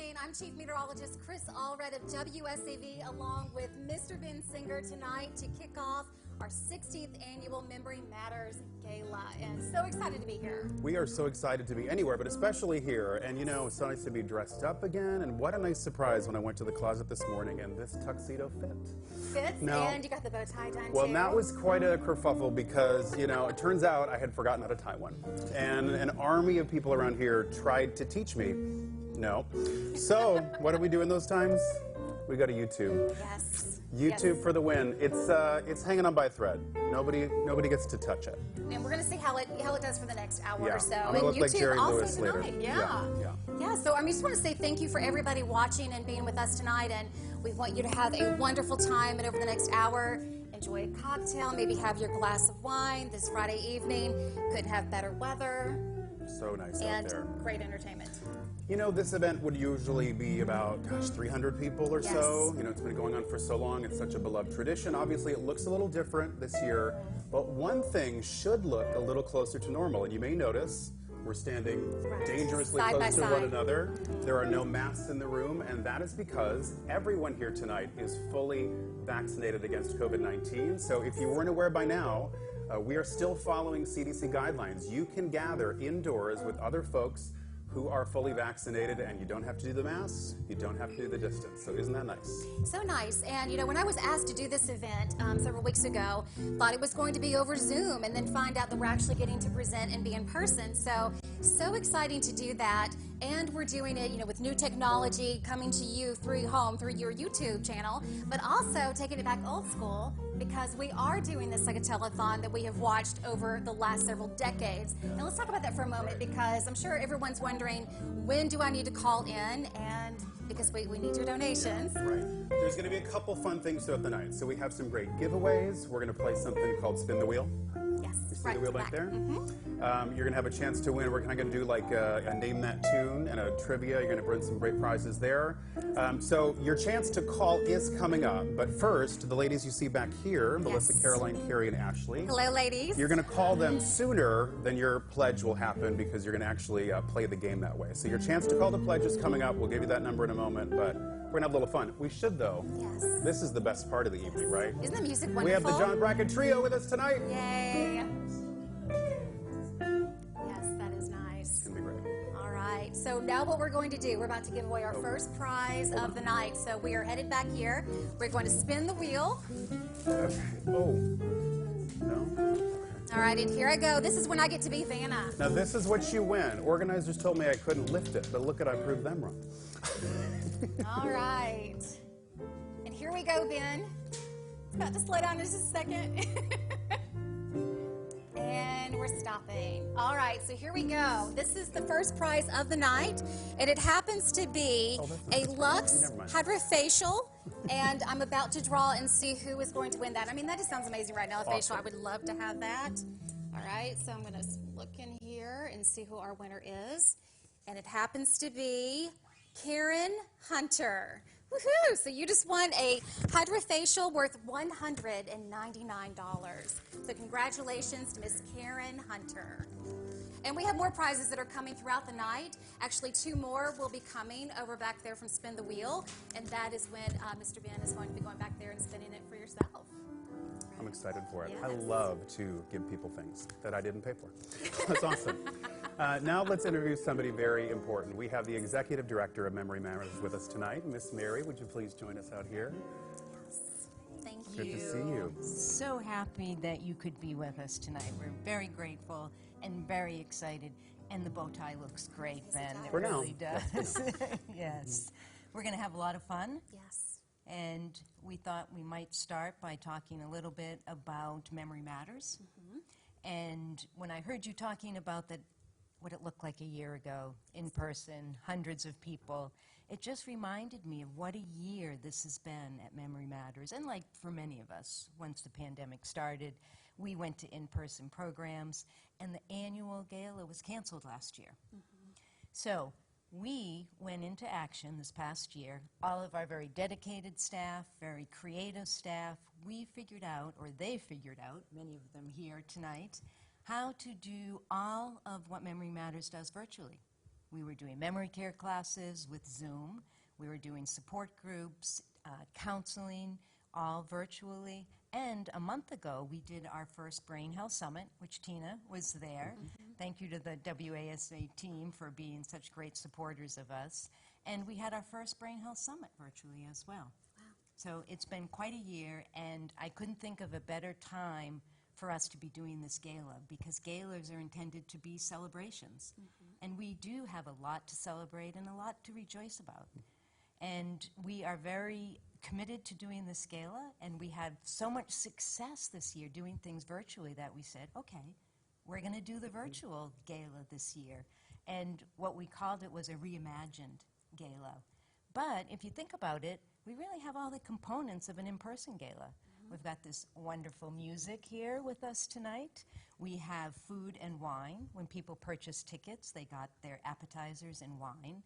evening. I'm Chief Meteorologist Chris Allred of WSAV along with Mr. Ben Singer tonight to kick off our 16th annual Memory Matters Gala, and so excited to be here. We are so excited to be anywhere, but especially here. And you know, it's so nice to be dressed up again, and what a nice surprise when I went to the closet this morning and this tuxedo Fits, now, and you got the bow tie done well, too. that was quite a kerfuffle because, you know, it turns out I had forgotten how to tie one. And an army of people around here tried to teach me. No. So, what do we do in those times? We go to YouTube. Yes. YouTube yes. for the win. It's hanging on by a thread. Nobody gets to touch it. And we're going to see how it does for the next hour yeah. or so. I'm and look YouTube like Jerry also Lewis tonight. later. Yeah. So I just want to say thank you for everybody watching and being with us tonight, and we want you to have a wonderful time. And over the next hour, enjoy a cocktail, maybe have your glass of wine this Friday evening. Couldn't have better weather. So nice and out there. Great entertainment. You know, this event would usually be about, 300 people or so. You know, it's been going on for so long. It's such a beloved tradition. Obviously, it looks a little different this year, but one thing should look a little closer to normal. And you may notice we're standing dangerously side close to side. one another. There are no masks in the room, and that is because everyone here tonight is fully vaccinated against COVID-19. So if you weren't aware by now, we are still following CDC guidelines. You can gather indoors with other folks who are fully vaccinated, and you don't have to do the masks, you don't have to do the distance. So isn't that nice? So nice. And you know, when I was asked to do this event several weeks ago, thought it was going to be over Zoom, and then find out that we're actually getting to present and be in person. So exciting to do that. And we're doing it, you know, with new technology coming to you through your YouTube channel, but also taking it back old school, because we are doing this like a telethon that we have watched over the last several decades. And let's talk about that for a moment, because I'm sure everyone's wondering, when do I need to call in? And because we need your donations. Right. There's going to be a couple fun things throughout the night. So we have some great giveaways. We're going to play something called Spin the Wheel. Yes. You see the wheel back there? You're going to have a chance to win. We're kind of going to do like a Name That Tune and a trivia. You're going to win some great prizes there. So your chance to call is coming up. But first, the ladies you see back here, Melissa, Caroline, Carrie, and Ashley. Hello, ladies. You're going to call them sooner than your pledge will happen, because you're going to actually play the game that way. So your chance to call the pledge is coming up. We'll give you that number in a moment, but we're going to have a little fun. We should, though. Yes. This is the best part of the evening, right? Isn't the music wonderful? We have the John Bracken Trio with us tonight. Yay. Yes, that is nice. It's going to be great. All right, so now what we're going to do, we're about to give away our first prize of the night. So we are headed back here. We're going to spin the wheel. Okay. Oh. No? All right, and here I go. This is when I get to be Vanna. Now this is what you win. Organizers told me I couldn't lift it, but look at, I proved them wrong. All right. And here we go, Ben. It's about to slow down just a second. And we're stopping. All right, so here we go. This is the first prize of the night, and it happens to be a Luxe Hydrofacial, and I'm about to draw and see who is going to win that. I mean, that just sounds amazing right now, the facial. I would love to have that. All right, so I'm going to look in here and see who our winner is, and it happens to be Karen Hunter. Woohoo! So you just won a hydrofacial worth $199. So congratulations to Miss Karen Hunter. And we have more prizes that are coming throughout the night. Actually, 2 more will be coming over back there from Spin the Wheel, and that is when Mr. Ben is going to be going back there and spinning it for yourself. I'm excited for it. Yes. I love to give people things that I didn't pay for. That's awesome. Now let's introduce somebody very important. We have the Executive Director of Memory Matters with us tonight. Miss Mary, would you please join us out here? Thank you. Good to see you. So happy that you could be with us tonight. We're very grateful and very excited. And the bow tie looks great, Ben. It really does. Yes. We're going to have a lot of fun. Yes. And we thought we might start by talking a little bit about Memory Matters. And when I heard you talking about what it looked like a year ago, in person, hundreds of people, it just reminded me of what a year this has been at Memory Matters. And like for many of us, once the pandemic started, we went to in-person programs, and the annual gala was canceled last year. So we went into action this past year. All of our very dedicated staff, very creative staff, we figured out, or they figured out, many of them here tonight, how to do all of what Memory Matters does virtually. We were doing memory care classes with Zoom. We were doing support groups, counseling, all virtually. And a month ago, we did our first Brain Health Summit, which Tina was there. Thank you to the WASA team for being such great supporters of us. And we had our first Brain Health Summit virtually as well. Wow. So it's been quite a year, and I couldn't think of a better time for us to be doing this gala, because galas are intended to be celebrations. And we do have a lot to celebrate and a lot to rejoice about. And we are very committed to doing this gala, and we had so much success this year doing things virtually that we said, okay, we're going to do the virtual gala this year. And what we called it was a reimagined gala. But if you think about it, we really have all the components of an in-person gala. We've got this wonderful music here with us tonight. We have food and wine. When people purchase tickets, they got their appetizers and wine.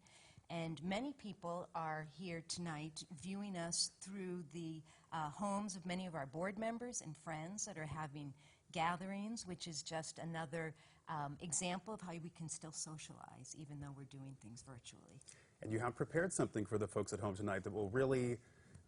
And many people are here tonight viewing us through the homes of many of our board members and friends that are having gatherings, which is just another example of how we can still socialize even though we're doing things virtually. And you have prepared something for the folks at home tonight that will really,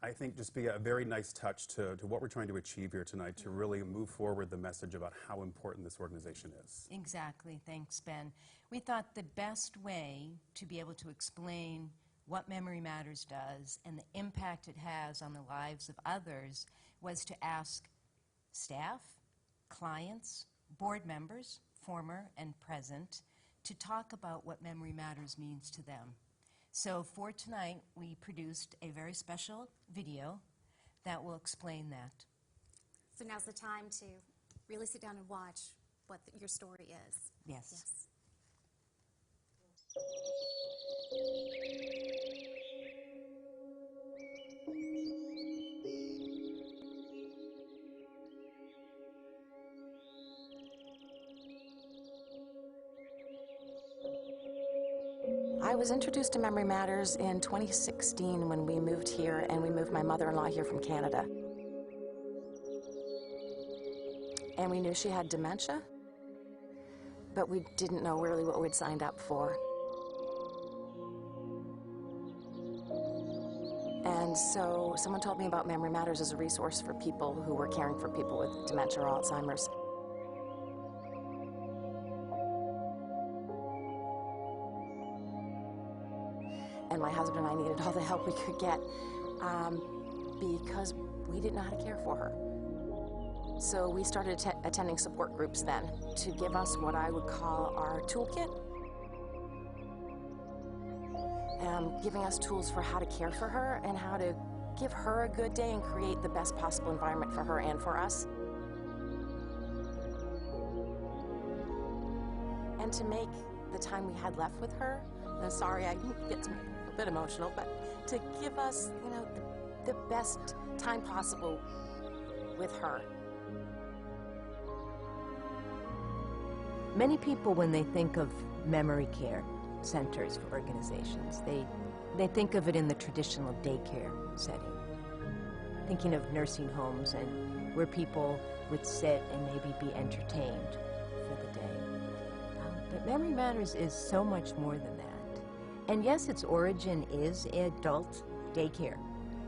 I think, just be a very nice touch to what we're trying to achieve here tonight, to really move forward the message about how important this organization is. Exactly. Thanks, Ben. We thought the best way to be able to explain what Memory Matters does and the impact it has on the lives of others was to ask staff, clients, board members, former and present, to talk about what Memory Matters means to them. So for tonight, we produced a very special video that will explain that. So now's the time to really sit down and watch what your story is. Yes. I was introduced to Memory Matters in 2016 when we moved here, and we moved my mother-in-law here from Canada. And we knew she had dementia, but we didn't know really what we'd signed up for. And so someone told me about Memory Matters as a resource for people who were caring for people with dementia or Alzheimer's. And my husband and I needed all the help we could get because we didn't know how to care for her. So we started attending support groups then to give us what I would call our toolkit, giving us tools for how to care for her and how to give her a good day and create the best possible environment for her and for us. And to make the time we had left with her, I'm sorry, I get a bit emotional, but to give us, you know, the best time possible with her. Many people, when they think of memory care centers for organizations, they think of it in the traditional daycare setting, thinking of nursing homes and where people would sit and maybe be entertained for the day. But Memory Matters is so much more than that. And yes, its origin is adult daycare.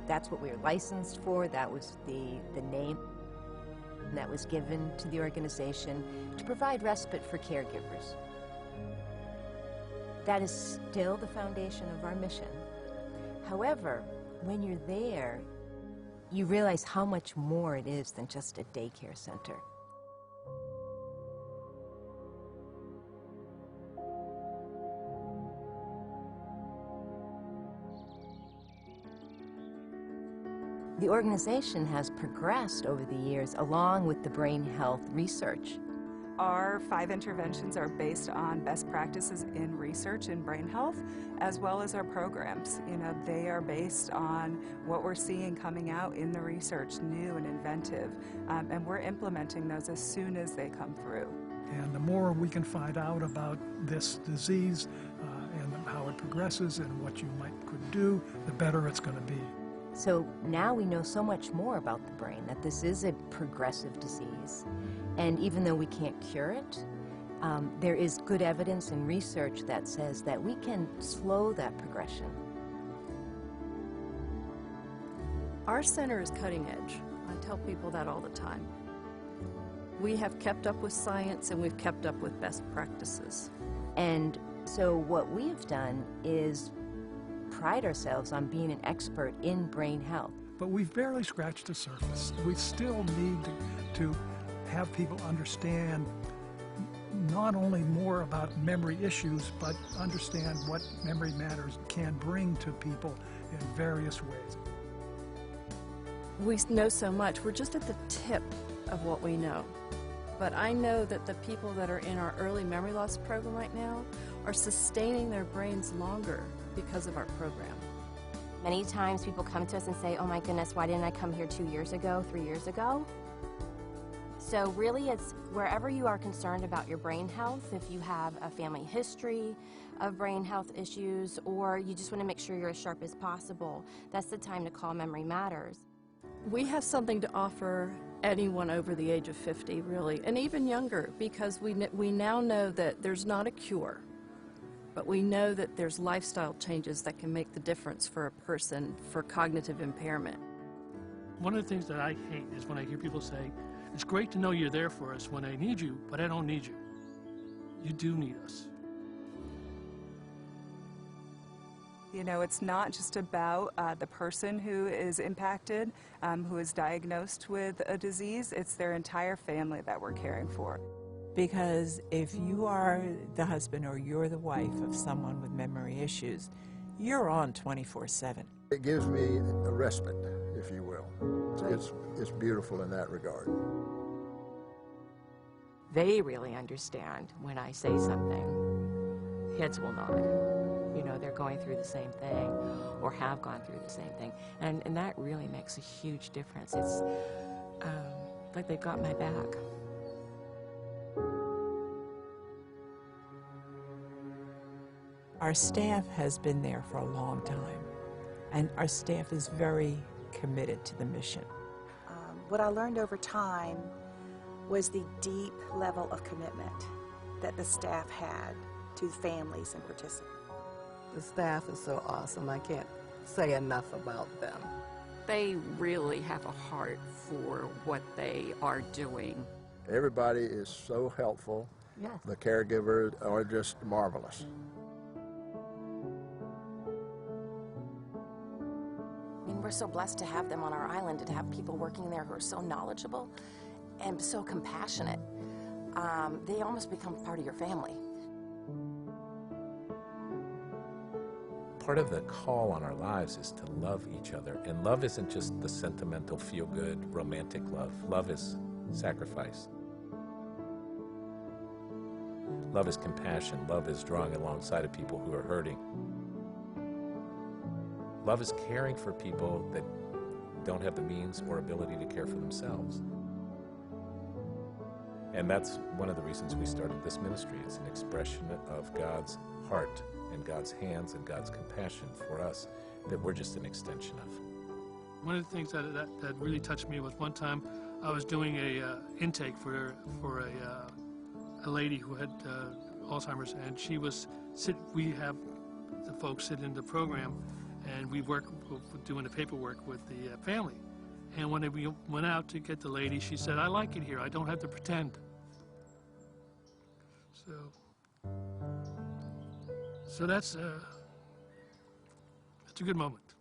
That's what we were licensed for. That was the name that was given to the organization to provide respite for caregivers. That is still the foundation of our mission. However, when you're there, you realize how much more it is than just a daycare center. The organization has progressed over the years along with the brain health research. Our 5 interventions are based on best practices in research in brain health, as well as our programs. You know, they are based on what we're seeing coming out in the research, new and inventive, and we're implementing those as soon as they come through. And the more we can find out about this disease and how it progresses and what you could do, the better it's going to be. So now we know so much more about the brain, that this is a progressive disease. And even though we can't cure it, There is good evidence and research that says that we can slow that progression. Our center is cutting edge. I tell people that all the time. We have kept up with science and we've kept up with best practices. And so what we have done is pride ourselves on being an expert in brain health. But we've barely scratched the surface. We still need to have people understand not only more about memory issues, but understand what Memory Matters can bring to people in various ways. We know so much. We're just at the tip of what we know. But I know that the people that are in our early memory loss program right now are sustaining their brains longer because of our program. Many times people come to us and say, oh my goodness, why didn't I come here 2 years ago, 3 years ago? So really it's wherever you are concerned about your brain health, if you have a family history of brain health issues, or you just want to make sure you're as sharp as possible, that's the time to call Memory Matters. We have something to offer anyone over the age of 50, really, and even younger, because we now know that there's not a cure, but we know that there's lifestyle changes that can make the difference for a person for cognitive impairment. One of the things that I hate is when I hear people say, it's great to know you're there for us when I need you, but I don't need you. You do need us. You know, it's not just about the person who is impacted, who is diagnosed with a disease. It's their entire family that we're caring for. Because if you are the husband or you're the wife of someone with memory issues, you're on 24/7. It gives me a respite, if you will. It's beautiful in that regard. They really understand when I say something. Heads will nod. You know, they're going through the same thing or have gone through the same thing. And that really makes a huge difference. It's like they've got my back. Our staff has been there for a long time, and our staff is very committed to the mission. What I learned over time was the deep level of commitment that the staff had to families and participants. The staff is so awesome. I can't say enough about them. They really have a heart for what they are doing. Everybody is so helpful. Yes. The caregivers are just marvelous. I mean, we're so blessed to have them on our island and to have people working there who are so knowledgeable and so compassionate. They almost become part of your family. Part of the call on our lives is to love each other. And love isn't just the sentimental, feel-good, romantic love. Love is sacrifice. Love is compassion. Love is drawing alongside of people who are hurting. Love is caring for people that don't have the means or ability to care for themselves. And that's one of the reasons we started this ministry. It's an expression of God's heart and God's hands and God's compassion for us that we're just an extension of. One of the things that really touched me was one time I was doing a intake for a lady who had Alzheimer's, and we have the folks sit in the program, and we work doing the paperwork with the family. And when we went out to get the lady, she said, "I like it here. I don't have to pretend." So that's a good moment.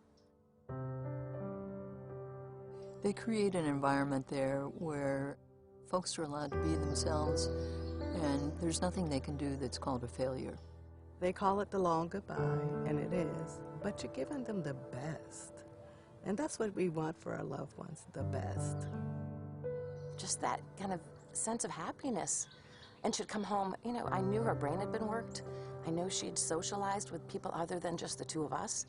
They create an environment there where folks are allowed to be themselves, and there's nothing they can do that's called a failure. They call it the long goodbye, and it is, but you're giving them the best. And that's what we want for our loved ones, the best. Just that kind of sense of happiness. And she'd come home, you know, I knew her brain had been worked. I know she'd socialized with people other than just the two of us.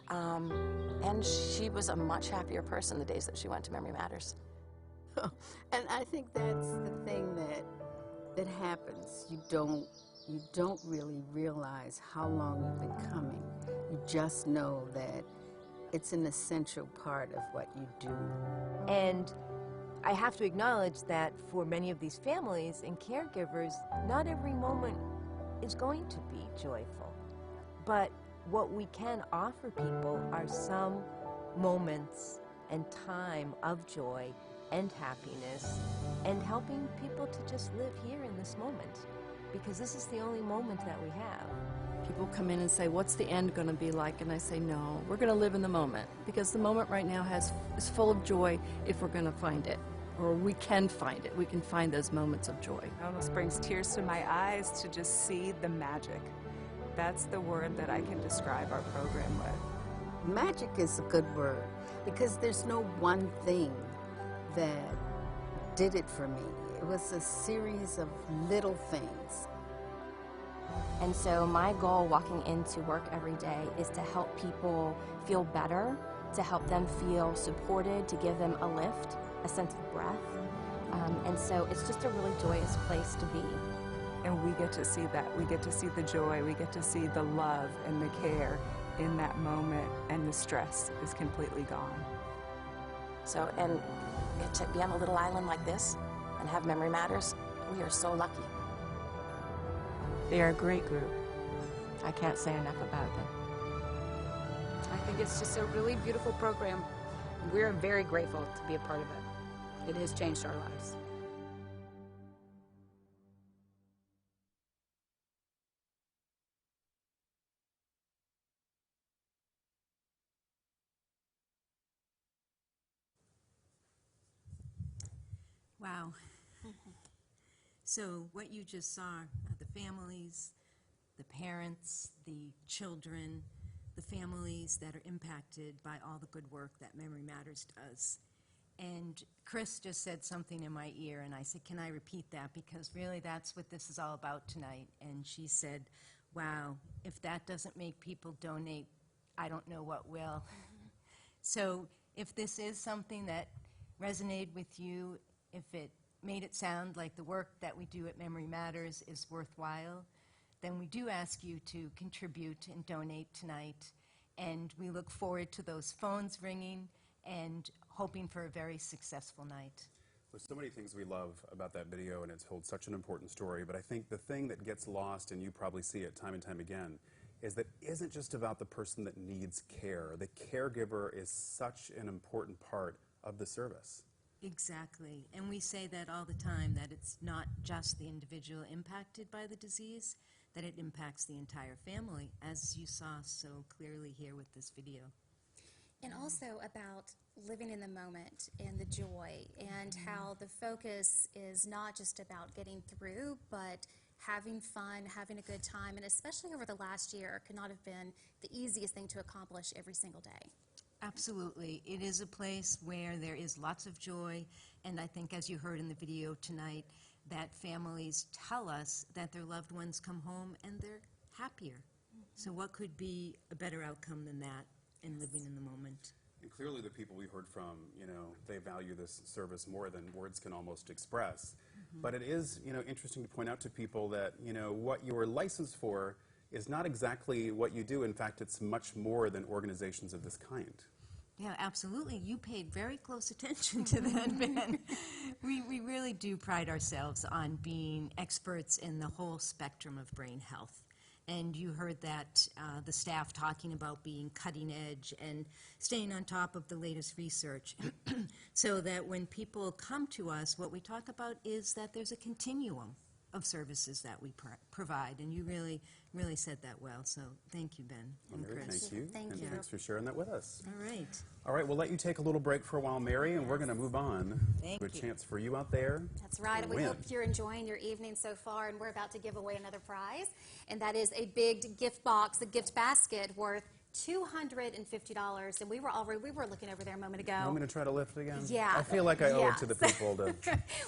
And she was a much happier person the days that she went to Memory Matters. And I think that's the thing that happens. You don't really realize how long you've been coming. You just know that it's an essential part of what you do. And I have to acknowledge that for many of these families and caregivers, not every moment is going to be joyful. But what we can offer people are some moments and time of joy and happiness, and helping people to just live here in this moment, because this is the only moment that we have. People come in and say, what's the end going to be like? And I say, no, we're going to live in the moment, because the moment right now is full of joy if we're going to find it, or we can find it. We can find those moments of joy. It almost brings tears to my eyes to just see the magic. That's the word that I can describe our program with. Magic is a good word, because there's no one thing that did it for me. It was a series of little things. And so my goal walking into work every day is to help people feel better, to help them feel supported, to give them a lift, a sense of breath. And so it's just a really joyous place to be. And we get to see that. We get to see the joy. We get to see the love and the care in that moment, and the stress is completely gone. So, and to be on a little island like this and have Memory Matters, we are so lucky. They are a great group. I can't say enough about them. I think it's just a really beautiful program. We're very grateful to be a part of it. It has changed our lives. Wow. So what you just saw are the families, the parents, the children, the families that are impacted by all the good work that Memory Matters does. And Chris just said something in my ear, and I said, can I repeat that? Because really that's what this is all about tonight. And she said, wow, if that doesn't make people donate, I don't know what will. So if this is something that resonated with you, if it made it sound like the work that we do at Memory Matters is worthwhile, then we do ask you to contribute and donate tonight. And we look forward to those phones ringing and hoping for a very successful night. There's so many things we love about that video, and it told such an important story, but I think the thing that gets lost, and you probably see it time and time again, is that it isn't just about the person that needs care. The caregiver is such an important part of the service. Exactly. And we say that all the time, that it's not just the individual impacted by the disease, that it impacts the entire family, as you saw so clearly here with this video. And also about living in the moment and the joy, and how the focus is not just about getting through, but having fun, having a good time, and especially over the last year, could not have been the easiest thing to accomplish every single day. Absolutely. It is a place where there is lots of joy, and I think, as you heard in the video tonight, that families tell us that their loved ones come home and they're happier. So what could be a better outcome than that in living in the moment? And clearly the people we heard from, they value this service more than words can almost express. But it is, interesting to point out to people that, what you are licensed for is not exactly what you do. In fact, it's much more than organizations of this kind. Yeah, absolutely. You paid very close attention to that, Ben. We really do pride ourselves on being experts in the whole spectrum of brain health. And you heard that the staff talking about being cutting edge and staying on top of the latest research, so that when people come to us, what we talk about is that there's a continuum of services that we provide, and you really said that well, so thank you, Ben and Mary, Chris. thank you. Thank you. Thanks for sharing that with us. All right, we'll let you take a little break for a while, Mary, and we're going to move on to a chance for you out there. That's right, and we hope you're enjoying your evening so far, and we're about to give away another prize, and that is a big gift box, a gift basket worth $250, and we were looking over there a moment ago. You want me to try to lift it again? Yeah. I feel like I owe it to the people to...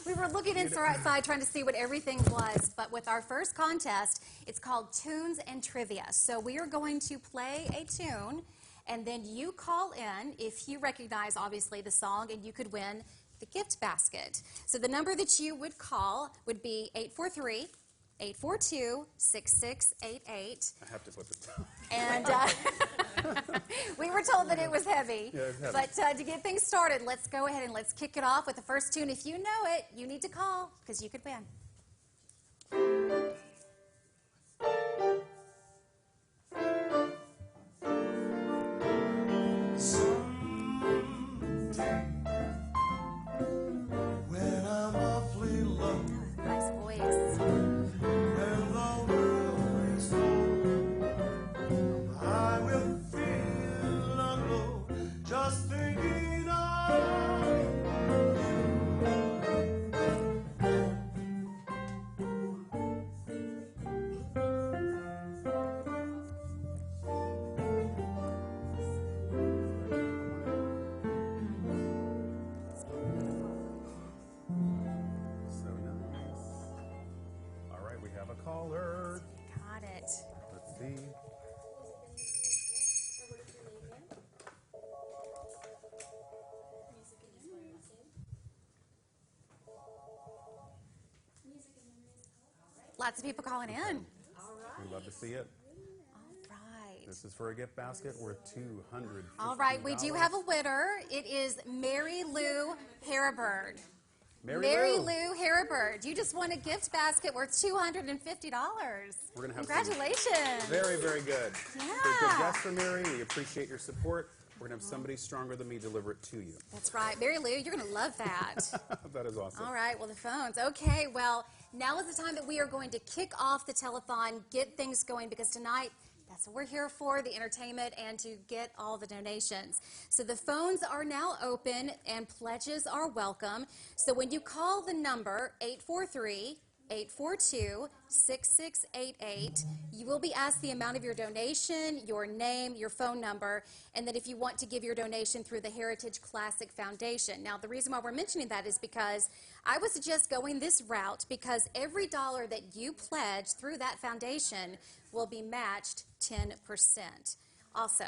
We were looking outside trying to see what everything was, but with our first contest, it's called Tunes and Trivia. So we are going to play a tune, and then you call in if you recognize, obviously, the song, and you could win the gift basket. So the number that you would call would be 843-842-6688. I have to put this down. And we were were told that it was heavy. Yeah, it's heavy. But to get things started, let's go ahead and let's kick it off with the first tune. If you know it, you need to call because you could win. When I'm awfully low, Nice voice. when the world is cold, I will feel low just thinking of So nice. All right, we have a caller. Got it. Let's see. Lots of people calling in. We love to see it. Right. This is for a gift basket worth $250. All right, we do have a winner. It is Mary Lou Haribird. Mary Lou. Lou Haribird. You just won a gift basket worth $250. We're gonna have Congratulations. Very, very good. Yeah. Good guest for Mary. We appreciate your support. We're going to have somebody stronger than me deliver it to you. That's right. Mary Lou, you're going to love that. That is awesome. All right, well, the phones. Okay, well, now is the time that we are going to kick off the telethon, get things going, because tonight, that's what we're here for, the entertainment and to get all the donations. So the phones are now open and pledges are welcome. So when you call the number 843-842-6688, you will be asked the amount of your donation, your name, your phone number, and then if you want to give your donation through the Heritage Classic Foundation. Now, the reason why we're mentioning that is because I would suggest going this route because every dollar that you pledge through that foundation will be matched 10%. Also,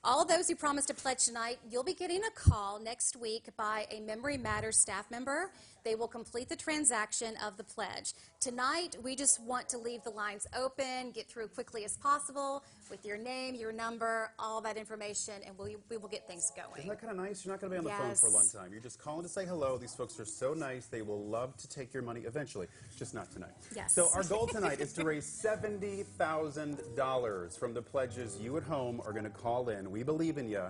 all those who promised to pledge tonight, you'll be getting a call next week by a Memory Matters staff member. They will complete the transaction of the pledge. Tonight, we just want to leave the lines open, get through quickly as possible with your name, your number, all that information, and we will get things going. Isn't that kind of nice? You're not going to be on the phone for a long time. You're just calling to say hello. These folks are so nice. They will love to take your money eventually, just not tonight. Yes. So our goal tonight is to raise $70,000 from the pledges you at home are going to call in. We believe in you.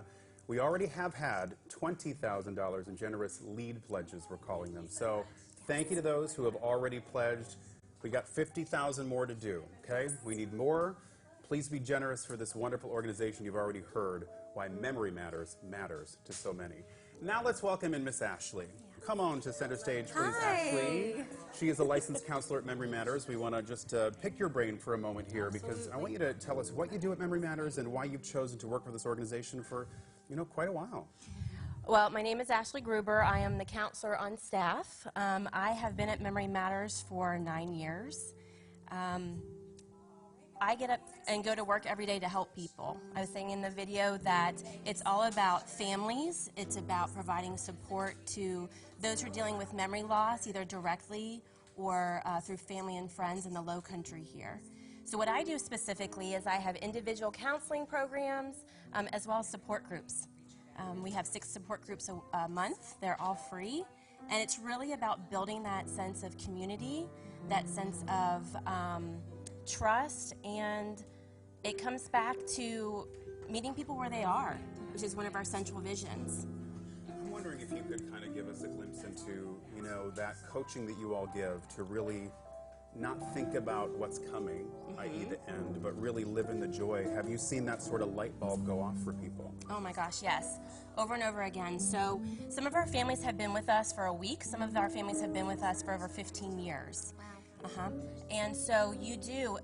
We already have had $20,000 in generous lead pledges, we're calling them. So thank you to those who have already pledged. We got 50,000 more to do, okay? We need more. Please be generous for this wonderful organization. You've already heard why Memory Matters matters to so many. Now let's welcome in Miss Ashley. Come on to center stage, please, Ashley. She is a licensed counselor at Memory Matters. We want to just pick your brain for a moment here because I want you to tell us what you do at Memory Matters and why you've chosen to work with this organization for, quite a while. Well, my name is Ashley Gruber. I am the counselor on staff. I have been at Memory Matters for 9 years. I get up and go to work every day to help people. I was saying in the video that it's all about families. It's about providing support to those who are dealing with memory loss, either directly or through family and friends in the Low Country here. So what I do specifically is I have individual counseling programs as well as support groups. We have 6 support groups a month. They're all free. And it's really about building that sense of community, that sense of trust, and it comes back to meeting people where they are, which is one of our central visions. I'm wondering if you could kind of give us a glimpse into, that coaching that you all give to really not think about what's coming, i.e. the end, but really live in the joy. Have you seen that sort of light bulb go off for people? Oh my gosh, yes. Over and over again. So some of our families have been with us for a week. Some of our families have been with us for over 15 years. Wow. And so you do,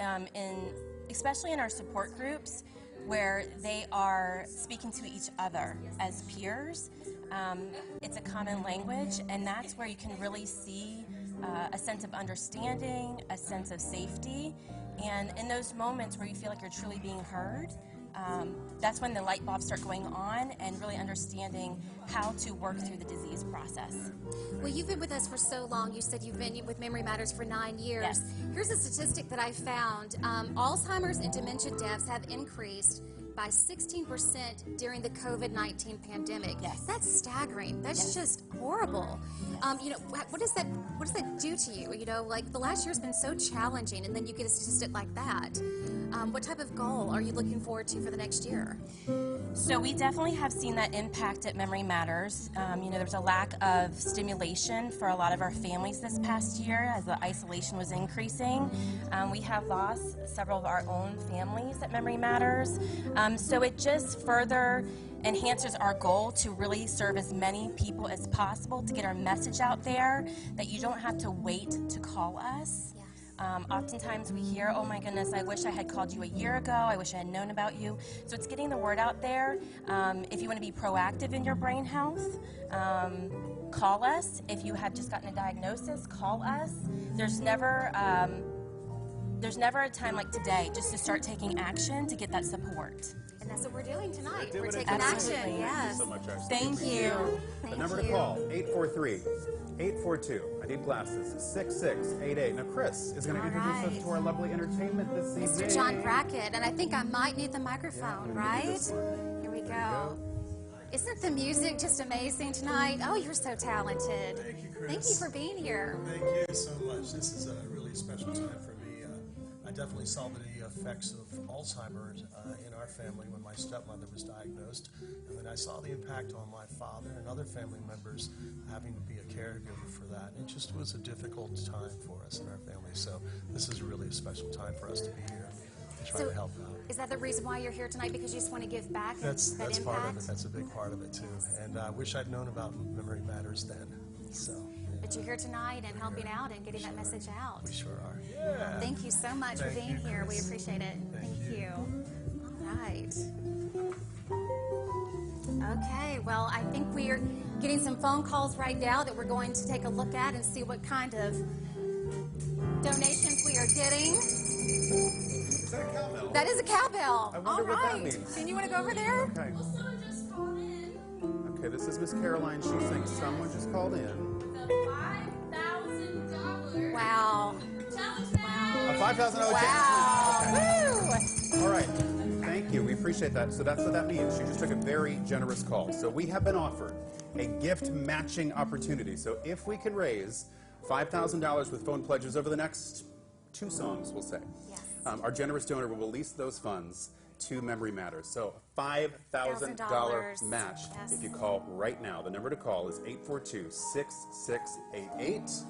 especially in our support groups, where they are speaking to each other as peers. It's a common language, and that's where you can really see a sense of understanding, a sense of safety, and in those moments where you feel like you're truly being heard, that's when the light bulbs start going on and really understanding how to work through the disease process. Well, you've been with us for so long. You said you've been with Memory Matters for 9 years. Yes. Here's a statistic that I found. Alzheimer's and dementia deaths have increased by 16% during the COVID-19 pandemic. Yes. That's staggering. That's just horrible. You know, what does that do to you? You know, like the last year's been so challenging, and then you get a statistic like that. What type of goal are you looking forward to for the next year? So we definitely have seen that impact at Memory Matters. You know, there was a lack of stimulation for a lot of our families this past year as the isolation was increasing. We have lost several of our own families at Memory Matters. So it just further enhances our goal to really serve as many people as possible to get our message out there, that you don't have to wait to call us. Oftentimes we hear, oh my goodness, I wish I had called you a year ago, I wish I had known about you. So it's getting the word out there. If you want to be proactive in your brain health, call us. If you have just gotten a diagnosis, call us. There's never a time like today just to start taking action to get that support. And that's what we're doing tonight. We're We're doing taking it. action. Thank Yes. you so much, Ashley. Thank you. The number to call, 843-842. I need glasses, 6688. Now, Chris is going to introduce us to our lovely entertainment this evening. Mr. John Brackett, and I think I might need the microphone, right? Here we go. Isn't the music just amazing tonight? Oh, you're so talented. Thank you, Chris. Thank you for being here. Thank you so much. This is a really special time for me. I definitely saw the effects of Alzheimer's in our family when my stepmother was diagnosed, and then I saw the impact on my father and other family members having to be a caregiver for that. It just was a difficult time for us in our family, so this is really a special time for us to be here and try to help out. Is that the reason why you're here tonight? Because you just want to give back? That's impact? part of it. That's a big part of it, too. And I wish I'd known about Memory Matters then. So. But you're here tonight and helping out and getting that message out. We sure are. Yeah. Thank you so much for being here. We appreciate it. Thank you. All right. Okay, well, I think we're getting some phone calls right now that we're going to take a look at and see what kind of donations we are getting. Is that a cowbell? That is a cowbell. I wonder what that means. Then you want to go over there? Okay. Okay, this is Miss Caroline. She thinks someone just called in. $5,000. Wow. A $5,000 Wow. check. Woo! All right. Thank you. We appreciate that. So that's what that means. She just took a very generous call. So we have been offered a gift matching opportunity. So if we can raise $5,000 with phone pledges over the next 2 songs, we'll say, our generous donor will release those funds to Memory Matters. So $5,000 match if you call right now. The number to call is 842-6688.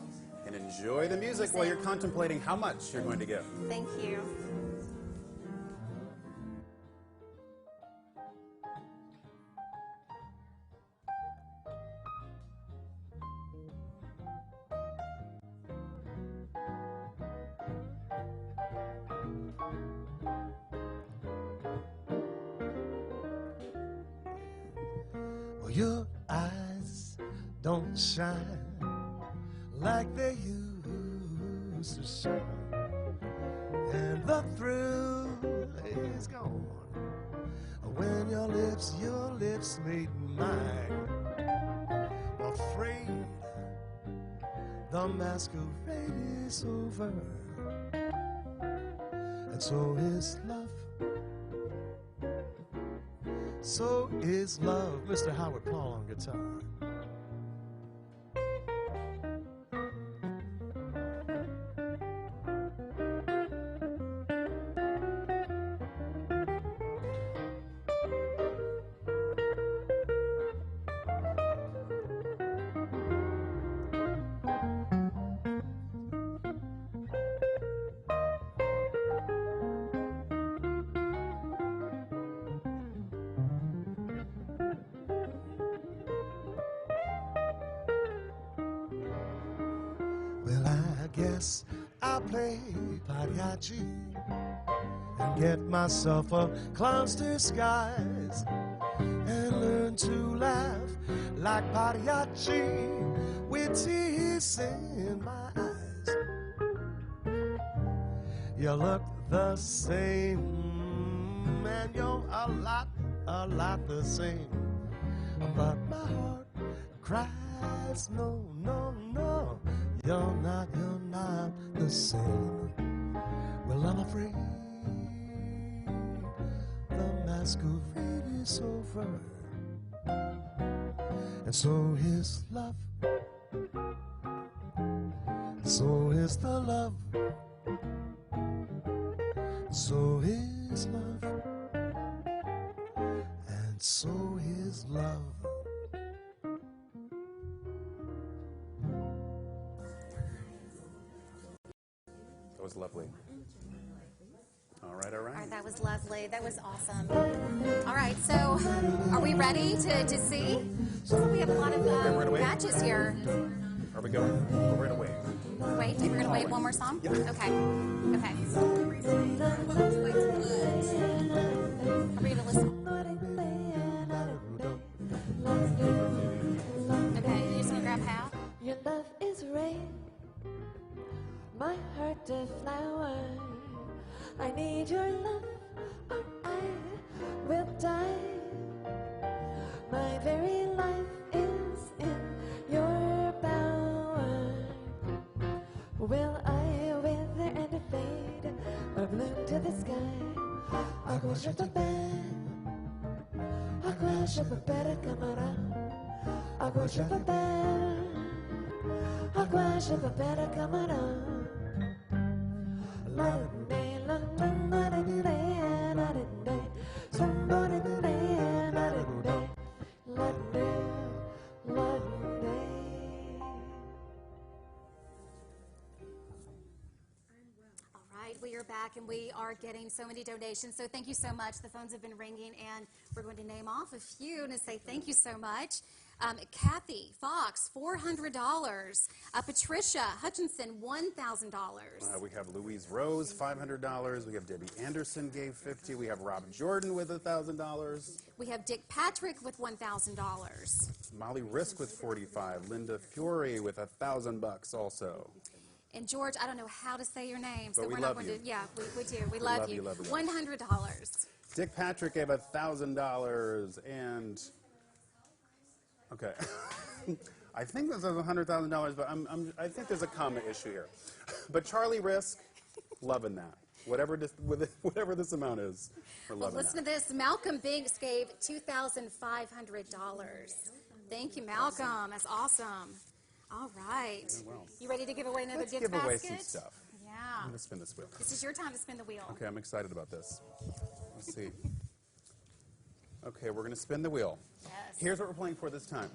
And enjoy the music while you're contemplating how much you're going to give. Thank you. Well, your eyes don't shine like they used to shine, and the thrill is gone when your lips meet mine. Afraid the masquerade is over, and so is love. So is love. Mr. Howard Paul on guitar. Guess I'll play mariachi and get myself a clown's disguise and learn to laugh like mariachi with tears in my eyes. You look the same and you're a lot the same, but my heart cries no, no, no. You're not the same. Well, I'm afraid the masquerade is over, and so is love, and so is the love, so is love, and so is love. That was lovely. All right, all All right. right, that was lovely. That was awesome. All right, so are we ready to see? So we have a lot of matches here. Are we going? We're going to wait. Wait, we're going to wait one more song? Yeah. Okay. Okay. Are we going to listen? Okay, you just going to grab half? Your love is rain, my heart a flower. I need your love or I will die. My very life is in your power. Will I wither and fade or bloom to the sky? Agua chapapé, agua chapapé, camarada. Agua chapapé, agua chapapé, camarada. We are back and we are getting so many donations. So thank you so much. The phones have been ringing and we're going to name off a few and say thank you so much. Kathy Fox, $400. Patricia Hutchinson, $1,000. We have Louise Rose, $500. We have Debbie Anderson gave $50. We have Rob Jordan with $1,000. We have Dick Patrick with $1,000. Molly Risk with $45. Linda Fury with $1,000 also. And George, I don't know how to say your name, so But we we're not love going you. to. Yeah, we do. We love you. love you. $100. Dick Patrick gave $1,000 and okay. I think this is $100,000, but I think there's a comma issue here. But Charlie Risk, loving that. Whatever this amount is, we're Well, loving listen to this. Malcolm Binks gave $2,500. Thank you, Malcolm. That's awesome. All right. well. You ready to give away another Let's gift give basket? away some stuff. Yeah. I'm going to spin this wheel. This is your time to spin the wheel. Okay, I'm excited about this. Let's see. Okay, we're going to spin the wheel. Yes. Here's what we're playing for this time.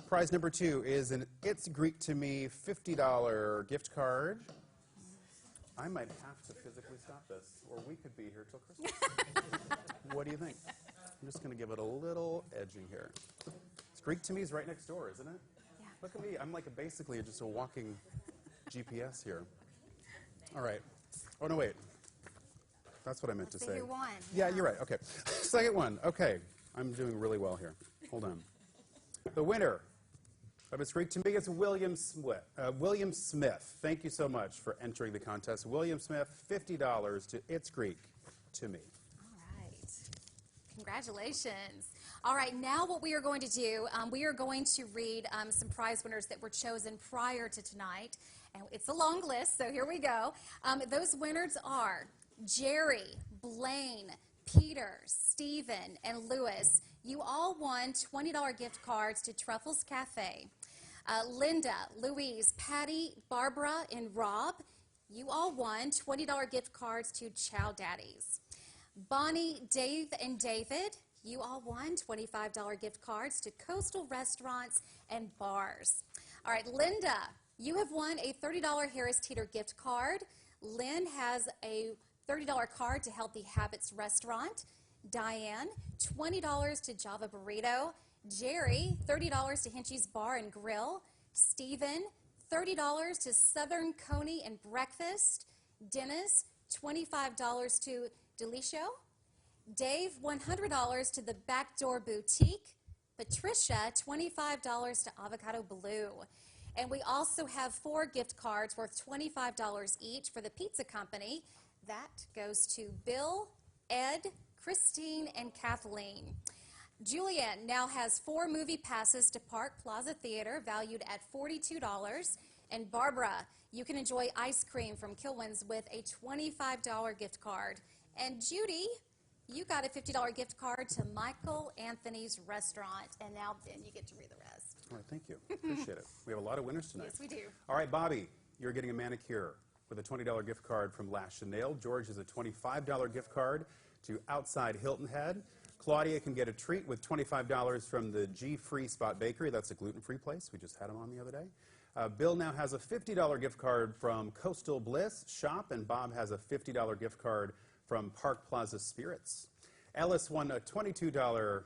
Prize number 2 is an It's Greek to Me $50 gift card. I might have to physically stop this, or we could be here till Christmas. What do you think? I'm just going to give it a little edging here. It's Greek to Me is right next door, isn't it? Yeah. Look at me. I'm like basically just a walking GPS here. All right. Oh, no, wait. That's what I meant to say. Who won? Yeah, you're right. Okay. Second one. Okay. I'm doing really well here. Hold on. The winner of It's Greek to Me is William Smith. Thank you so much for entering the contest. William Smith, $50 to It's Greek to Me. All right. Congratulations. All right, now what we are going to do, we are going to read some prize winners that were chosen prior to tonight. And it's a long list, so here we go. Those winners are Jerry, Blaine, Peter, Stephen, and Lewis. You all won $20 gift cards to Truffles Cafe. Linda, Louise, Patty, Barbara, and Rob, you all won $20 gift cards to Chow Daddies. Bonnie, Dave, and David, you all won $25 gift cards to Coastal Restaurants and Bars. All right, Linda, you have won a $30 Harris Teeter gift card. Lynn has a $30 card to Healthy Habits Restaurant. Diane, $20 to Java Burrito. Jerry, $30 to Hinchy's Bar and Grill. Stephen, $30 to Southern Coney and Breakfast. Dennis, $25 to Delicio. Dave, $100 to the Backdoor Boutique. Patricia, $25 to Avocado Blue. And we also have 4 gift cards worth $25 each for the Pizza Company. That goes to Bill, Ed, Christine, and Kathleen. Julianne now has 4 movie passes to Park Plaza Theater valued at $42. And Barbara, you can enjoy ice cream from Kilwins with a $25 gift card. And Judy, you got a $50 gift card to Michael Anthony's Restaurant. And now, Ben, you get to read the rest. All right, thank you. Appreciate it. We have a lot of winners tonight. Yes, we do. All right, Bobby, you're getting a manicure with a $20 gift card from Lash and Nail. George is a $25 gift card to Outside Hilton Head. Claudia can get a treat with $25 from the G-Free Spot Bakery. That's a gluten-free place. We just had them on the other day. Bill now has a $50 gift card from Coastal Bliss Shop, and Bob has a $50 gift card from Park Plaza Spirits. Ellis won a $22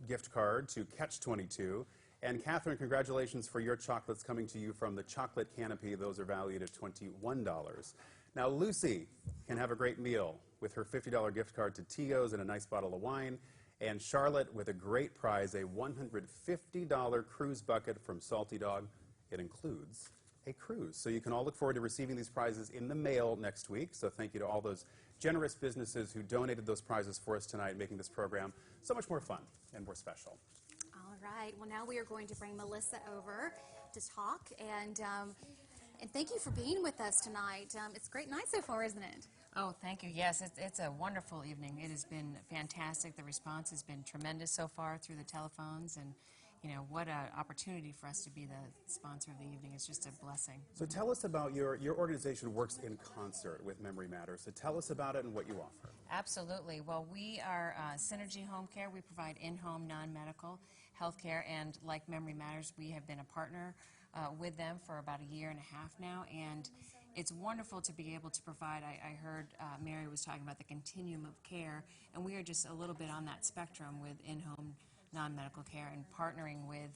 gift card to Catch 22. And Catherine, congratulations for your chocolates coming to you from the Chocolate Canopy. Those are valued at $21. Now, Lucy can have a great meal with her $50 gift card to Tio's and a nice bottle of wine. And Charlotte with a great prize, a $150 cruise bucket from Salty Dog. It includes a cruise. So you can all look forward to receiving these prizes in the mail next week. So thank you to all those generous businesses who donated those prizes for us tonight, making this program so much more fun and more special. All right. Well, now we are going to bring Melissa over to talk. And thank you for being with us tonight. It's a great night so far, isn't it? Oh, thank you. Yes, it's a wonderful evening. It has been fantastic. The response has been tremendous so far through the telephones, and you know, what an opportunity for us to be the sponsor of the evening. It's just a blessing. So tell us about your organization works in concert with Memory Matters. So tell us about it and what you offer. Absolutely. Well, we are Synergy Home Care. We provide in-home non-medical health care, and like Memory Matters, we have been a partner with them for about a year and a half now, and it's wonderful to be able to provide. I heard Mary was talking about the continuum of care, and we are just a little bit on that spectrum with in-home non-medical care, and partnering with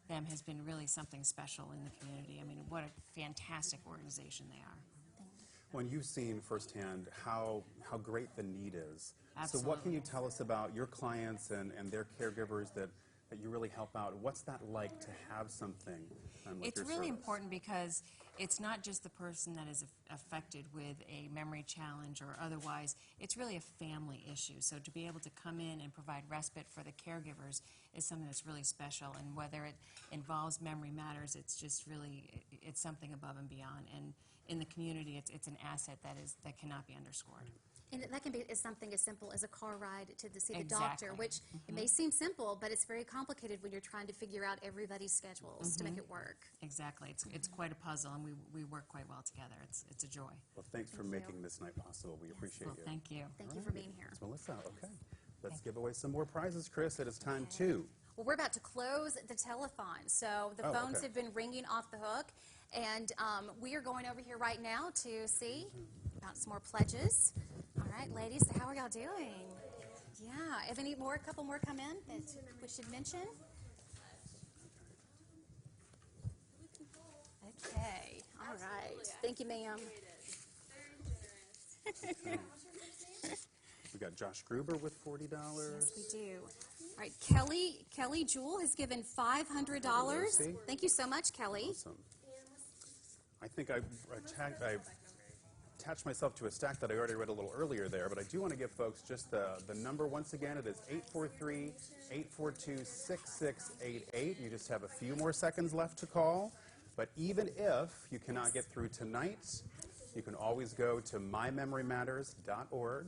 them has been really something special in the community. I mean, what a fantastic organization they are. When you've seen firsthand how great the need is. Absolutely. So what can you tell us about your clients and their caregivers that you really help out? What's that like to have something like It's your really service? important because it's not just the person that is affected with a memory challenge or otherwise. It's really a family issue. So to be able to come in and provide respite for the caregivers is something that's really special. And whether it involves Memory Matters, it's just really, it's something above and beyond. And in the community, it's an asset that cannot be underscored. And that can be something as simple as a car ride to see the Exactly. doctor, which it may seem simple, but it's very complicated when you're trying to figure out everybody's schedules to make it work. Exactly. It's quite a puzzle, and we work quite well together. It's a joy. Well, thanks for making this night possible. We appreciate Well, you. thank you. Thank you for being here. It's Melissa. Okay. Let's give away some more prizes, Chris. It is time to. Well, we're about to close the telethon, so the phones have been ringing off the hook, and we are going over here right now to see about some more pledges. All right, ladies, how are y'all doing? Yeah, have any more, a couple more come in that we should mention? Okay, all right. Thank you, ma'am. We got Josh Gruber with $40. Yes, we do. All right, Kelly Jewell has given $500. Thank you so much, Kelly. Awesome. I think I attached myself to a stack that I already read a little earlier there, but I do want to give folks just the number once again. It is 843-842-6688. You just have a few more seconds left to call. But even if you cannot get through tonight, you can always go to mymemorymatters.org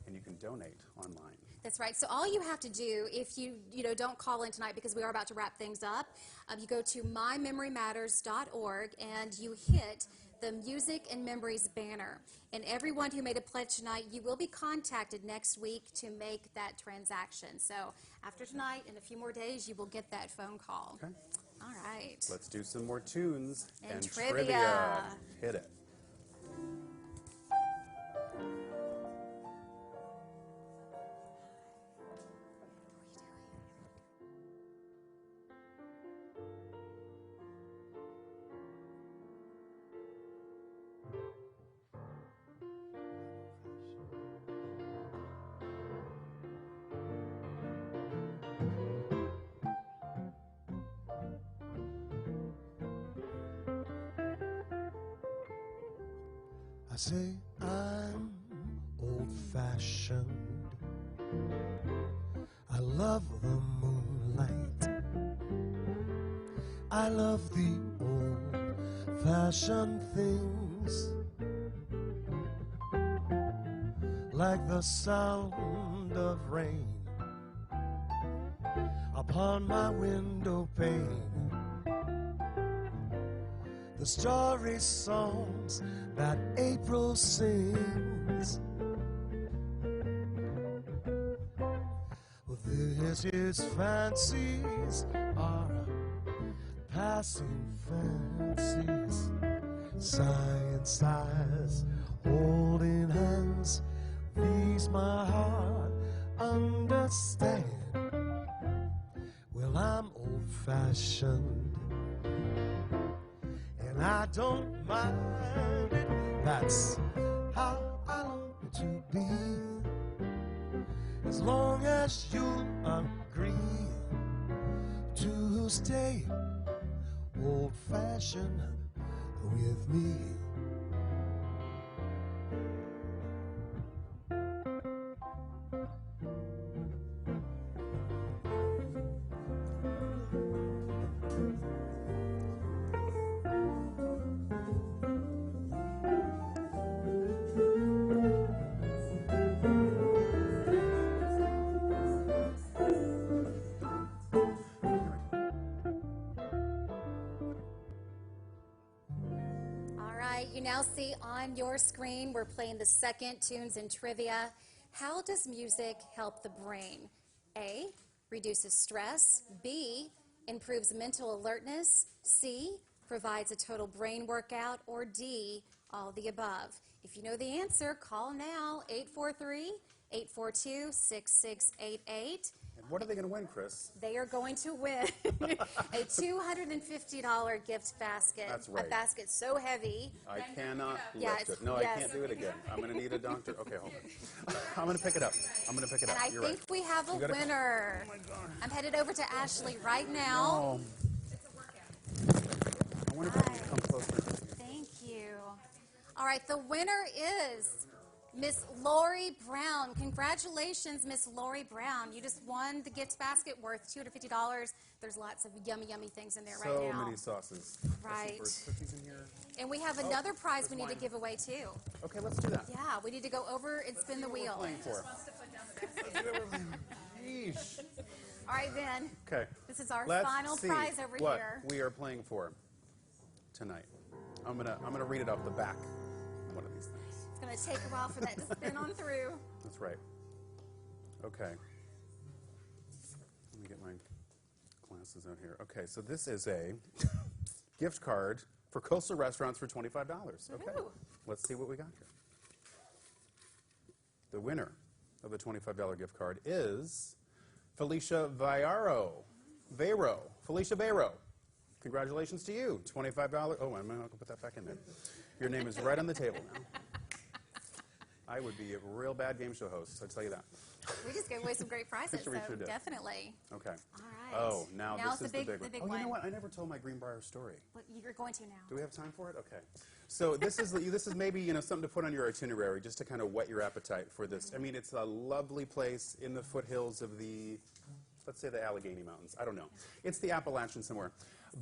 and you can donate online. That's right. So all you have to do, if you don't call in tonight because we are about to wrap things up, you go to mymemorymatters.org and you hit the Music and Memories banner. And everyone who made a pledge tonight, you will be contacted next week to make that transaction. So after tonight, in a few more days, you will get that phone call. Okay. All right. Let's do some more tunes And trivia. Hit it. I say I'm old-fashioned. I love the moonlight. I love the old-fashioned things, like the sound sound of rain upon my window pane. The starry songs that April sings. Well, his fancies are passing fancies. Sighing sighs, holding hands, these my heart understand. Well, I'm old-fashioned, and I don't mind it. That's how I long to be, as long as you agree to stay old-fashioned with me. You now see on your screen, we're playing the second Tunes and Trivia. How does music help the brain? A, reduces stress. B, improves mental alertness. C, provides a total brain workout. Or D, all the above. If you know the answer, call now, 843-842-6688. And what are they going to win, Chris? They are going to win a $250 gift basket. That's right. A basket so heavy. I cannot Yeah, lift it. No, yes. I can't do it again. I'm going to need a doctor. Okay, hold on. I'm going to pick it up. I'm going to pick it And up. I You're think right. we have a You gotta- winner. Oh, my God. I'm headed over to Ashley right now. No. I wonder if I can come closer. Thank you. All right, the winner is Miss Lori Brown. Congratulations, Miss Lori Brown. You just won the gift basket worth $250. There's lots of yummy, yummy things in there right So now. many sauces. Right. There's some cookies in here. And we have another prize we need to give away, too. Okay, let's do that. Yeah, we need to go over and spin the wheel. Playing for. Yeesh. All right, Ben. Okay. This is our Let's final see prize over what here. we are playing for tonight. I'm gonna read it off the back of one of these things. It's going to take a while for that to spin on through. That's right. Okay. Let me get my glasses out here. Okay, so this is a gift card for Coastal Restaurants for $25. Okay. Ooh. Let's see what we got here. The winner of the $25 gift card is Felicia Felicia Bayro. Congratulations to you. $25. Oh, I'm going to put that back in there. Your name is right on the table now. I would be a real bad game show host, I'll tell you that. We just gave away some great prizes, We so sure did. definitely. Okay. All right. Oh, now Now this it's is the the big- big the one. big Oh, you know one. what? I never told my Greenbrier story. Well, you're going to now. Do we have time for it? Okay. So this is maybe something to put on your itinerary just to kind of whet your appetite for this. I mean, it's a lovely place in the foothills of the, let's say, the Allegheny Mountains. I don't know. It's the Appalachian somewhere.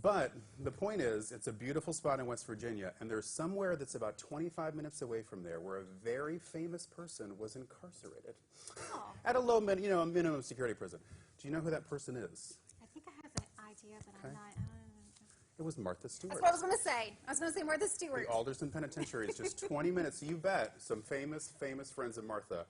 But the point is, it's a beautiful spot in West Virginia, and there's somewhere that's about 25 minutes away from there where a very famous person was incarcerated at a low, a minimum security prison. Do you know who that person is? I think I have an idea, but I'm not. It was Martha Stewart. That's what I was going to say. I was going to say Martha Stewart. The Alderson Penitentiary is just 20 minutes. You bet some famous friends of Martha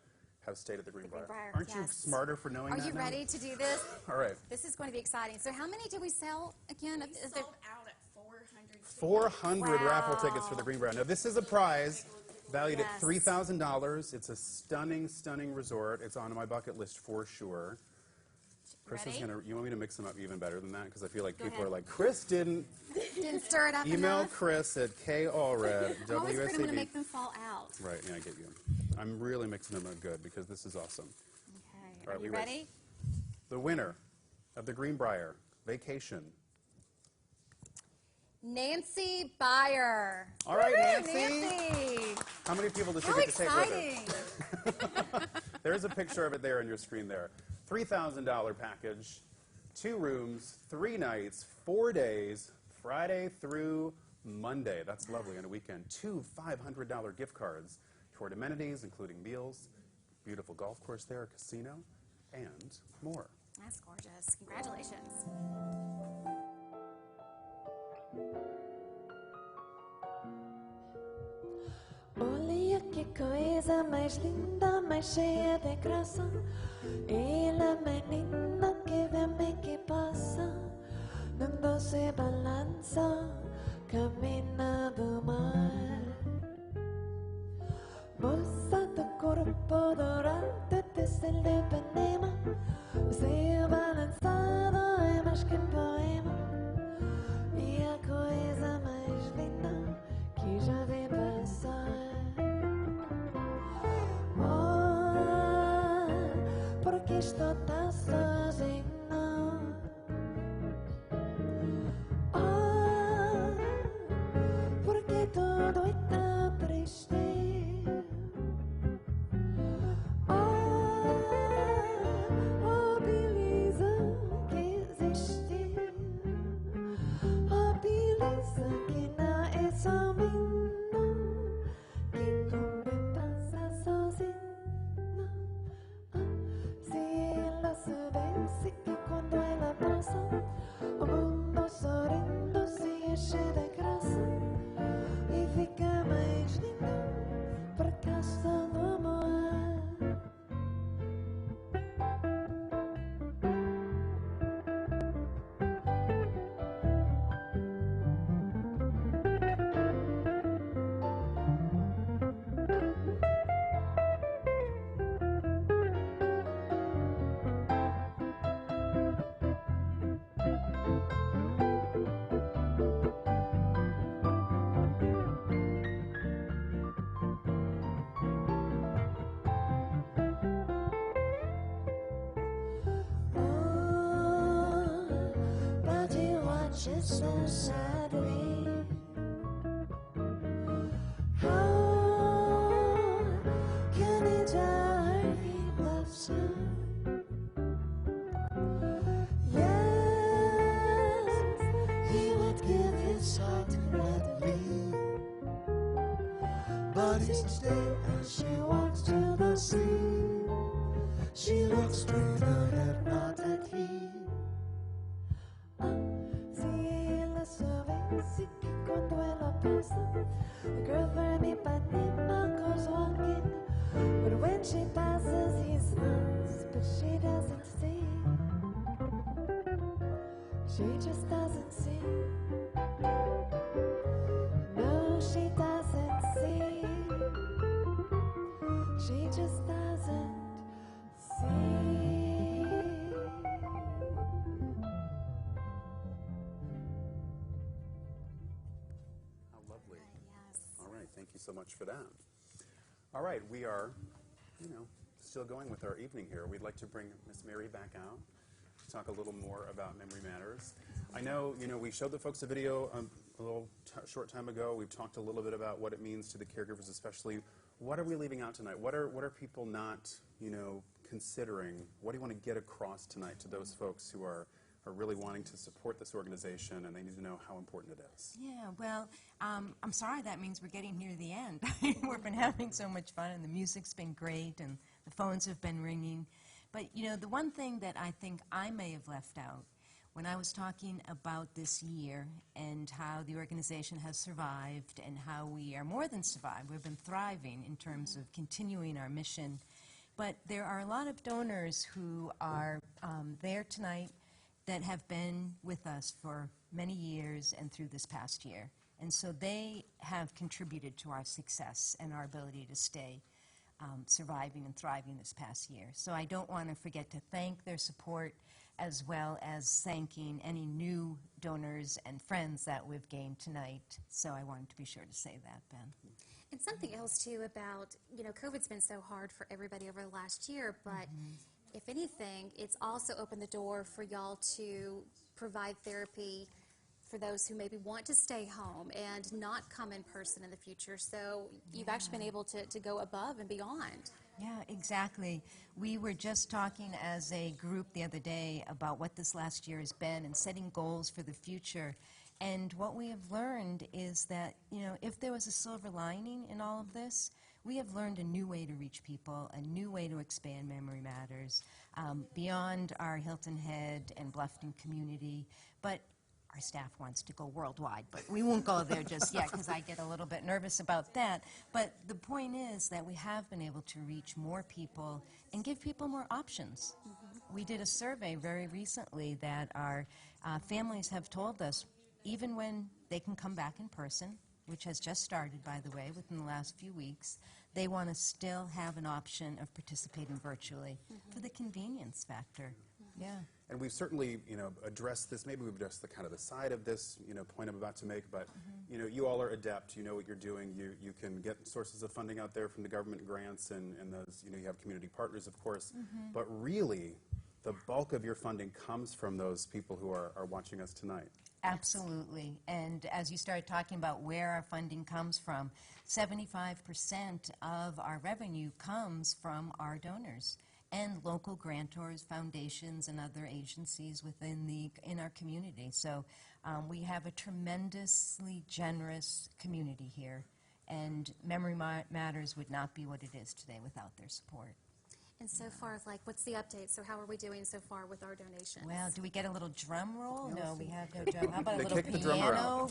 have stayed at the Greenbrier. Aren't you smarter for knowing that Are you now? ready to do this? All right. This is going to be exciting. So how many did we sell again? We sold out at 400. 400 raffle Wow. tickets for the Greenbrier. Now, this is a prize valued Yes. at $3,000. It's a stunning, stunning resort. It's on my bucket list for sure. Chris is Ready? going to, you want me to mix them up even better than that? Because I feel like Go people ahead. are like, Chris didn't Didn't stir it up email enough. Chris at KAllred, I'm always afraid I'm going to WSAB. make them fall out. Right, yeah, I get you. I'm really mixing them up good because this is awesome. Okay. All right, Are you we ready? The winner of the Greenbrier Vacation. Nancy Byer. All right, Woo-hoo, Nancy. How many people does she How get to take with exciting. her? There's a picture of it there on your screen there. $3,000 package, 2 rooms, 3 nights, 4 days, Friday through Monday. That's lovely on a weekend. 2 $500 gift cards toward amenities, including meals, beautiful golf course there, a casino, and more. That's gorgeous. Congratulations. Olha que coisa mais linda, mais cheia de graça. Ela menina que vem e que passa, num doce balanço, camina do mar. Moça do corpo dourado, desce de Ipanema, o seu balançado é mais que poema. E a coisa mais linda que já vi passar. Porque estou tão sozinho. Porque tudo é tão triste. Oh, beleza que existe. Oh, beleza que não é só minha. Que não me passa sozinho. Se ela soubesse que quando ela passa, o mundo sorrindo se enche de graça e fica mais lindo por causa do amor. But you watch it so sadly. How can he die if he loves her? Yes, he would give his heart gladly. But each day as she walks to the sea, she looks straight ahead, not at him. Se ela soubesse que quando ela passa, the girl from Ipanema goes walking. But when she passes, he smiles, but she doesn't see. She just doesn't see. No, she doesn't see. She just doesn't see. How lovely. Yes. All right, thank you so much for that. All right, we are, still going with our evening here. We'd like to bring Miss Mary back out to talk a little more about Memory Matters. I know, we showed the folks a video a little short time ago. We've talked a little bit about what it means to the caregivers, especially. What are we leaving out tonight? What are people not, considering? What do you want to get across tonight to those folks who are really wanting to support this organization and they need to know how important it is? Yeah, well, I'm sorry that means we're getting near the end. We've been having so much fun, and the music's been great, and the phones have been ringing. But, the one thing that I think I may have left out when I was talking about this year and how the organization has survived and how we are more than survived, we've been thriving in terms of continuing our mission. But there are a lot of donors who are there tonight that have been with us for many years and through this past year. And so they have contributed to our success and our ability to stay surviving and thriving this past year. So I don't want to forget to thank their support, as well as thanking any new donors and friends that we've gained tonight. So I wanted to be sure to say that, Ben. And something else, too, about, COVID's been so hard for everybody over the last year, but if anything, it's also opened the door for y'all to provide therapy for those who maybe want to stay home and not come in person in the future. So you've actually been able to go above and beyond. Yeah, exactly. We were just talking as a group the other day about what this last year has been and setting goals for the future. And what we have learned is that, if there was a silver lining in all of this, we have learned a new way to reach people, a new way to expand Memory Matters beyond our Hilton Head and Bluffton community. But our staff wants to go worldwide, but we won't go there just yet because I get a little bit nervous about that. But the point is that we have been able to reach more people and give people more options. We did a survey very recently that our families have told us, even when they can come back in person, which has just started, by the way, within the last few weeks, they want to still have an option of participating virtually for the convenience factor. Yeah. And we've certainly, addressed this. Maybe we've addressed the kind of the side of this, point I'm about to make. But, you all are adept. You know what you're doing. You can get sources of funding out there from the government grants, and those, you have community partners, of course. But really, the bulk of your funding comes from those people who are watching us tonight. Absolutely. And as you started talking about where our funding comes from, 75% of our revenue comes from our donors and local grantors, foundations, and other agencies in our community. So we have a tremendously generous community here, and Memory Matters would not be what it is today without their support. And so far, what's the update? So how are we doing so far with our donations? Well, do we get a little drum roll? No, we have no drum. How about a They little kick the drummer piano?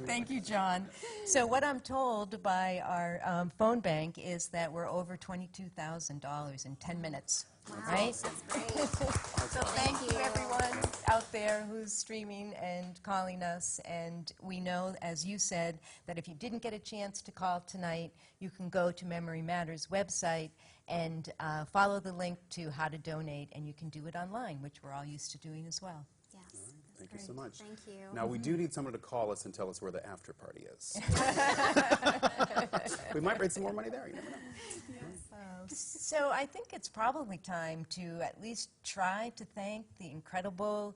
Thank you, John. So what I'm told by our phone bank is that we're over $22,000 in 10 minutes. Wow, right? that's great. So thank you, everyone out there who's streaming and calling us. And we know, as you said, that if you didn't get a chance to call tonight, you can go to Memory Matters website and follow the link to how to donate, and you can do it online, which we're all used to doing as well. Yes. Thank you so much. Thank you. Now, we do need someone to call us and tell us where the after party is. We might raise some more money there. You never know. So I think it's probably time to at least try to thank the incredible,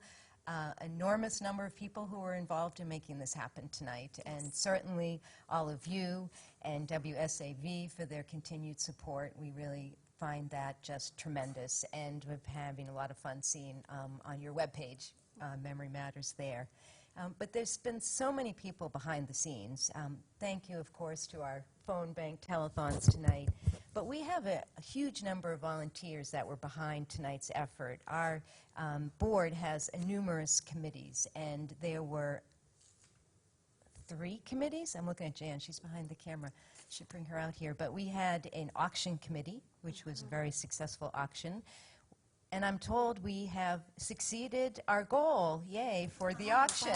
enormous number of people who were involved in making this happen tonight, and certainly all of you and WSAV for their continued support. We really find that just tremendous, and we're having a lot of fun seeing on your webpage, Memory Matters there. But there's been so many people behind the scenes. Thank you, of course, to our phone bank telethons tonight. But we have a huge number of volunteers that were behind tonight's effort. Our board has numerous committees, and there were 3 committees. I'm looking at Jan. She's behind the camera. Should bring her out here. But we had an auction committee, which was a very successful auction. And I'm told we have succeeded our goal, yay, for the auction.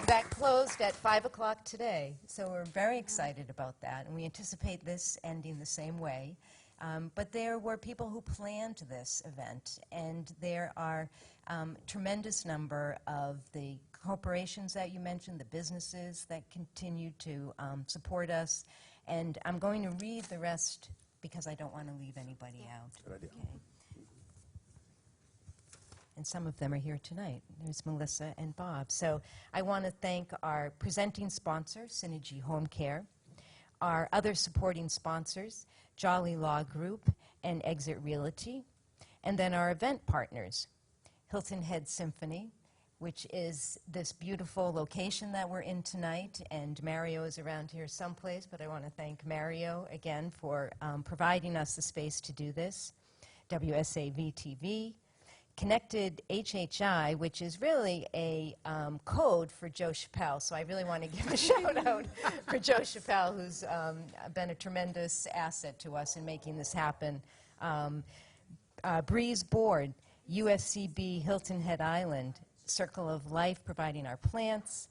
That closed at 5 o'clock today, so we're very excited about that, and we anticipate this ending the same way. But there were people who planned this event, and there are tremendous number of the corporations that you mentioned, the businesses that continue to support us, and I'm going to read the rest because I don't want to leave anybody out. Good idea. Okay. And some of them are here tonight. There's Melissa and Bob. So I want to thank our presenting sponsor, Synergy Home Care, our other supporting sponsors, Jolly Law Group and Exit Realty, and then our event partners, Hilton Head Symphony, which is this beautiful location that we're in tonight, and Mario is around here someplace, but I want to thank Mario again for providing us the space to do this, WSAV TV, Connected HHI, which is really a code for Joe Chappelle. So I really want to give a shout out for Joe Chappelle, who's been a tremendous asset to us in making this happen. Breeze Board, USCB Hilton Head Island, Circle of Life providing our plants,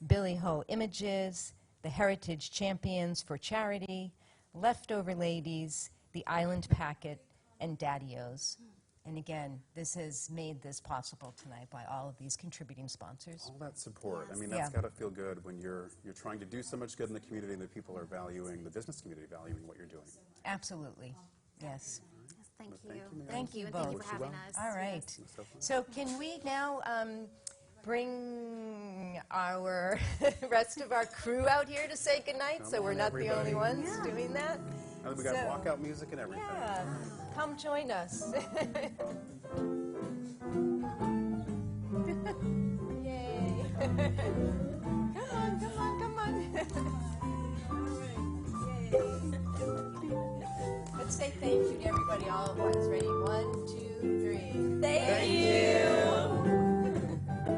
Billy Ho Images, the Heritage Champions for Charity, Leftover Ladies, the Island Packet, and Daddy-O's. And again, this has made this possible tonight by all of these contributing sponsors. All that support. I mean, that's got to feel good when you're trying to do so much good in the community and the people are valuing, the business community valuing what you're doing. Absolutely. Yes. Thank you. Thank you and both. thank you for having us. All right. So can we now bring our rest of our crew out here to say goodnight, so we're not the only ones doing that? And we got walkout music and everything. Yeah. Come join us. Yay. all at once. Ready? 1, 2, 3. Thank you.